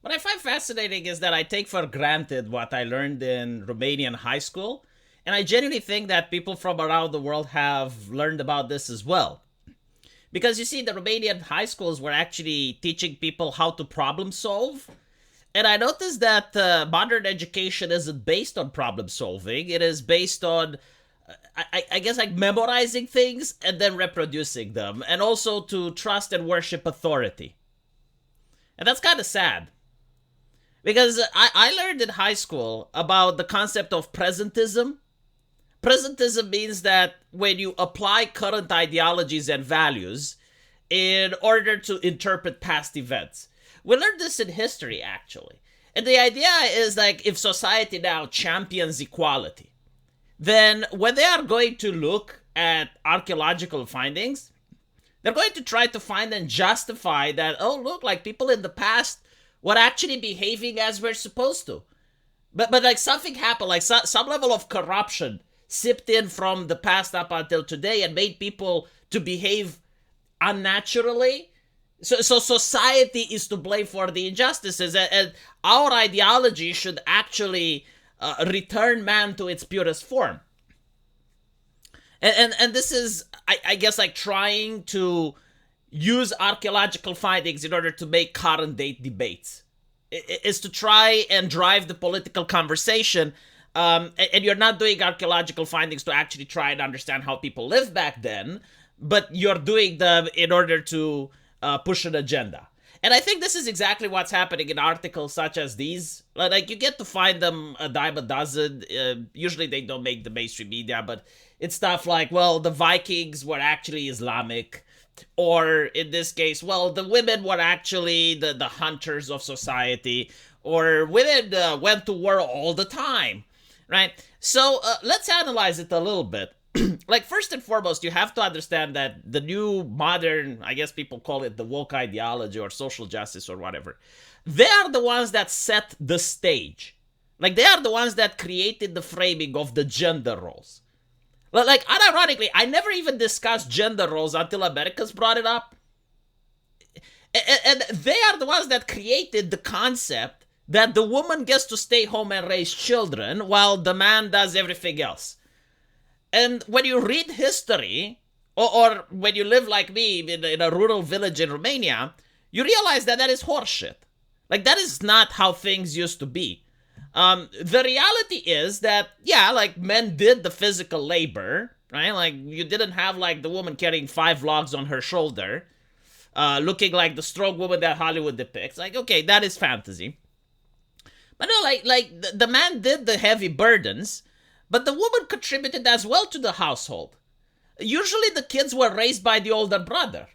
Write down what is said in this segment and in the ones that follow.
What I find fascinating is that I take for granted what I learned in Romanian high school, and I genuinely think that people from around the world have learned about this as well. Because you see, the Romanian high schools were actually teaching people how to problem solve. And I noticed that modern education isn't based on problem solving. It is based on, I guess, like memorizing things and then reproducing them, and also to trust and worship authority. And that's kind of sad. Because I learned in high school about the concept of presentism. Presentism means that when you apply current ideologies and values in order to interpret past events. We learned this in history, actually. And the idea is like if society now champions equality, then when they are going to look at archaeological findings, they're going to try to find and justify that, oh, look, like people in the past were actually behaving as we're supposed to. But like something happened, like some level of corruption sipped in from the past up until today and made people to behave unnaturally. So society is to blame for the injustices, and our ideology should actually return man to its purest form. And this is, I guess, like trying to use archaeological findings in order to make current date debates. Is to try and drive the political conversation. And you're not doing archaeological findings to actually try and understand how people lived back then, but you're doing them in order to push an agenda. And I think this is exactly what's happening in articles such as these. Like, you get to find them a dime a dozen. Usually they don't make the mainstream media, but it's stuff like, well, the Vikings were actually Islamic. Or in this case, well, the women were actually the hunters of society. Or women went to war all the time, right? So let's analyze it a little bit. Like, first and foremost, you have to understand that the new modern, I guess people call it the woke ideology or social justice or whatever, they are the ones that set the stage. Like, they are the ones that created the framing of the gender roles. Like, unironically, I never even discussed gender roles until Americans brought it up. And they are the ones that created the concept that the woman gets to stay home and raise children while the man does everything else. And when you read history, or when you live like me in a rural village in Romania, you realize that that is horseshit. Like, that is not how things used to be. The reality is that, yeah, like, men did the physical labor, right? Like, you didn't have, like, the woman carrying 5 logs on her shoulder, looking like the strong woman that Hollywood depicts. Like, okay, that is fantasy. But no, like the man did the heavy burdens, but the woman contributed as well to the household. Usually the kids were raised by the older brother.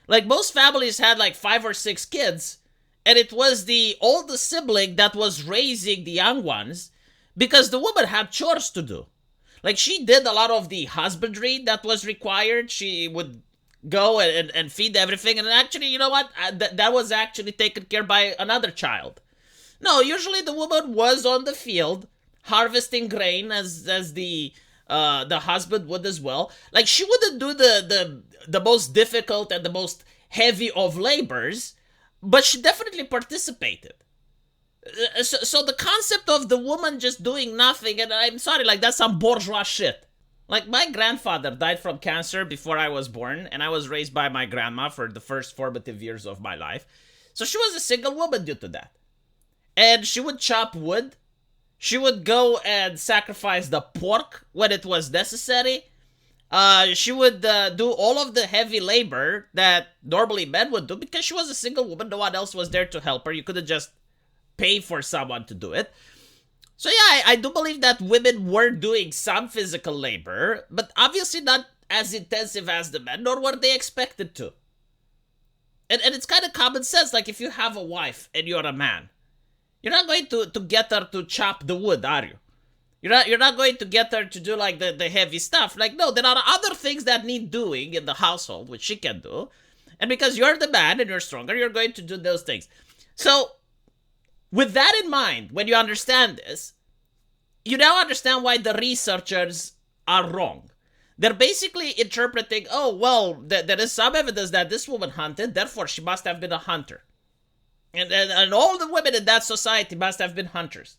Like, most families had like 5 or 6 kids, and it was the older sibling that was raising the young ones because the woman had chores to do. Like, she did a lot of the husbandry that was required. She would go and feed everything, and actually, you know what? That was actually taken care by another child. No, usually the woman was on the field harvesting grain as the husband would as well. Like, she wouldn't do the most difficult and the most heavy of labors, but she definitely participated. So the concept of the woman just doing nothing, and I'm sorry, like, that's some bourgeois shit. Like, my grandfather died from cancer before I was born, and I was raised by my grandma for the first formative years of my life. So she was a single woman due to that. And she would chop wood. She would go and sacrifice the pork when it was necessary. She would do all of the heavy labor that normally men would do because she was a single woman. No one else was there to help her. You couldn't just pay for someone to do it. So yeah, I do believe that women were doing some physical labor, but obviously not as intensive as the men, nor were they expected to. And it's kind of common sense. Like, if you have a wife and you're a man, you're not going to get her to chop the wood, are you? You're not going to get her to do like the heavy stuff. Like, no, there are other things that need doing in the household, which she can do. And because you're the man and you're stronger, you're going to do those things. So, with that in mind, when you understand this, you now understand why the researchers are wrong. They're basically interpreting, oh, well, there is some evidence that this woman hunted, therefore she must have been a hunter. And all the women in that society must have been hunters.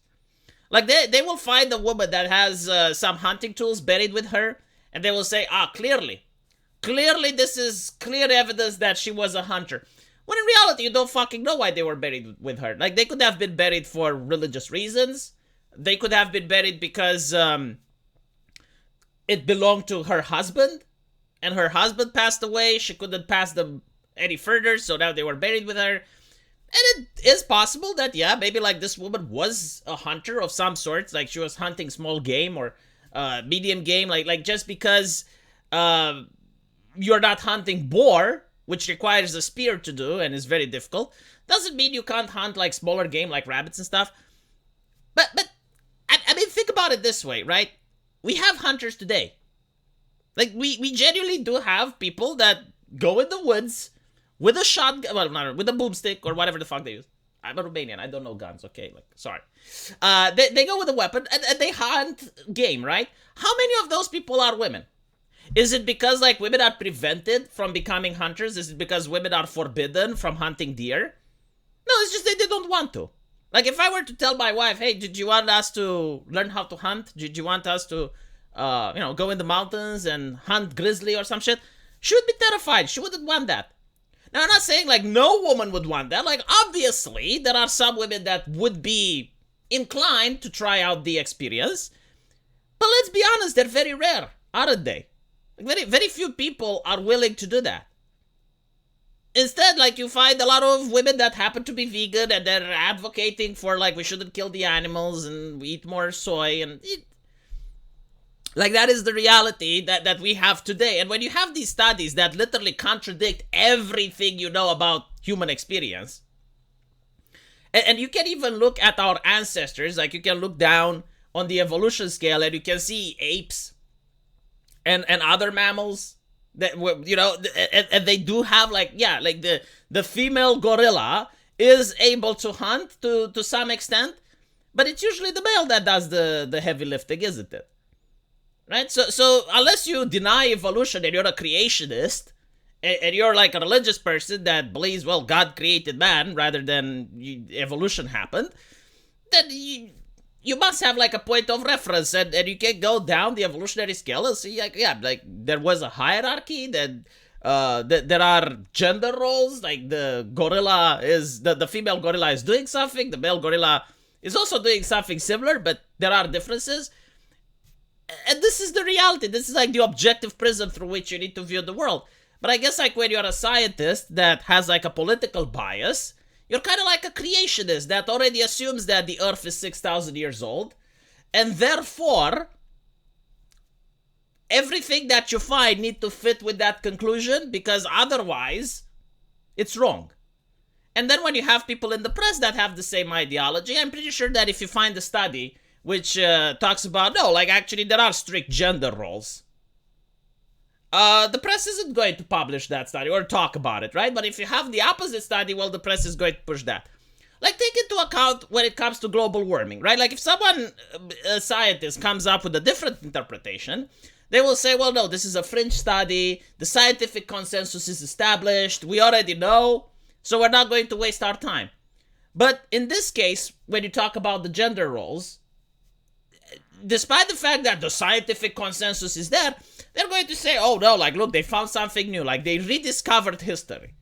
Like they will find a woman that has some hunting tools buried with her, and they will say, clearly this is clear evidence that she was a hunter. When in reality, you don't fucking know why they were buried with her. Like, they could have been buried for religious reasons. They could have been buried because it belonged to her husband, and her husband passed away. She couldn't pass them any further, so now they were buried with her. And it is possible that, yeah, maybe like this woman was a hunter of some sort. Like, she was hunting small game or medium game. Like just because you're not hunting boar, which requires a spear to do and is very difficult, doesn't mean you can't hunt like smaller game like rabbits and stuff. But I mean, think about it this way, right? We have hunters today. Like, we genuinely do have people that go in the woods with a shotgun, well, not with a boomstick or whatever the fuck they use. I'm a Romanian, I don't know guns, okay? Like, sorry. They go with a weapon and they hunt game, right? How many of those people are women? Is it because, like, women are prevented from becoming hunters? Is it because women are forbidden from hunting deer? No, it's just that they don't want to. Like, if I were to tell my wife, hey, did you want us to learn how to hunt? Did you want us to, go in the mountains and hunt grizzly or some shit? She would be terrified. She wouldn't want that. Now, I'm not saying, like, no woman would want that. Like, obviously, there are some women that would be inclined to try out the experience. But let's be honest, they're very rare, aren't they? Very, very few people are willing to do that. Instead, like, you find a lot of women that happen to be vegan and they're advocating for, like, we shouldn't kill the animals and we eat more soy and like, that is the reality that we have today. And when you have these studies that literally contradict everything you know about human experience, and you can even look at our ancestors, like, you can look down on the evolution scale and you can see apes and other mammals that, you know, and they do have, like, yeah, like the female gorilla is able to hunt to some extent, but it's usually the male that does the heavy lifting, isn't it? Right? So unless you deny evolution and you're a creationist, and you're like a religious person that believes, well, God created man rather than evolution happened, then you must have like a point of reference, and you can go down the evolutionary scale and see, like, yeah, like, there was a hierarchy, that there are gender roles, like the gorilla is, the female gorilla is doing something, the male gorilla is also doing something similar, but there are differences. And this is the reality. This is like the objective prism through which you need to view the world. But I guess, like, when you're a scientist that has like a political bias, you're kind of like a creationist that already assumes that the Earth is 6,000 years old, and therefore everything that you find need to fit with that conclusion, because otherwise it's wrong. And then when you have people in the press that have the same ideology, I'm pretty sure that if you find a study which talks about, no, like, actually there are strict gender roles, the press isn't going to publish that study or talk about it, right? But if you have the opposite study, well, the press is going to push that. Like, take into account when it comes to global warming, right? Like, if someone, a scientist, comes up with a different interpretation, they will say, well, no, this is a fringe study, the scientific consensus is established, we already know, so we're not going to waste our time. But in this case, when you talk about the gender roles, despite the fact that the scientific consensus is there, they're going to say, oh no, like, look, they found something new, like, they rediscovered history.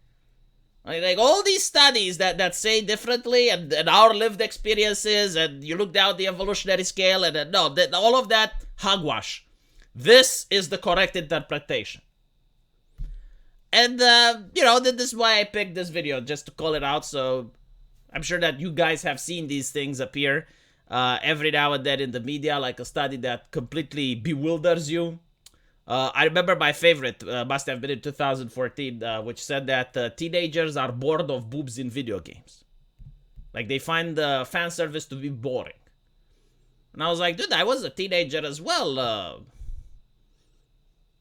Like all these studies that say differently, and our lived experiences, and you look down the evolutionary scale, and no, all of that, hogwash. This is the correct interpretation. And, this is why I picked this video, just to call it out, so I'm sure that you guys have seen these things appear every now and then in the media, like a study that completely bewilders you. I remember my favorite must have been in 2014, which said that teenagers are bored of boobs in video games. Like, they find the fan service to be boring. And I was like, dude, I was a teenager as well.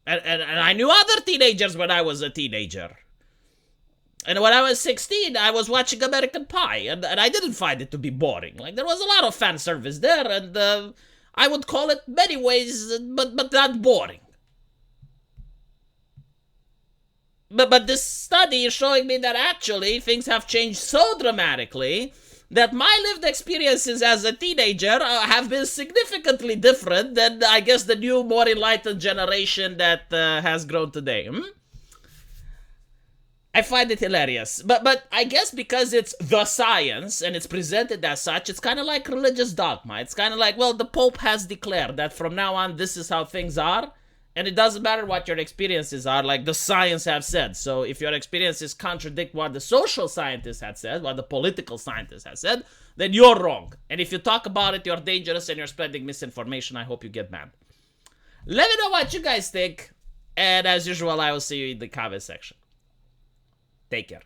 And I knew other teenagers when I was a teenager. And when I was 16, I was watching American Pie, and I didn't find it to be boring. Like, there was a lot of fan service there, and I would call it many ways, but not boring. But this study is showing me that actually things have changed so dramatically that my lived experiences as a teenager have been significantly different than, I guess, the new, more enlightened generation that has grown today. I find it hilarious. But I guess because it's the science and it's presented as such, it's kind of like religious dogma. It's kind of like, well, the Pope has declared that from now on, this is how things are. And it doesn't matter what your experiences are, like the science have said. So if your experiences contradict what the social scientists had said, what the political scientists have said, then you're wrong. And if you talk about it, you're dangerous and you're spreading misinformation. I hope you get banned. Let me know what you guys think. And as usual, I will see you in the comment section. Take care.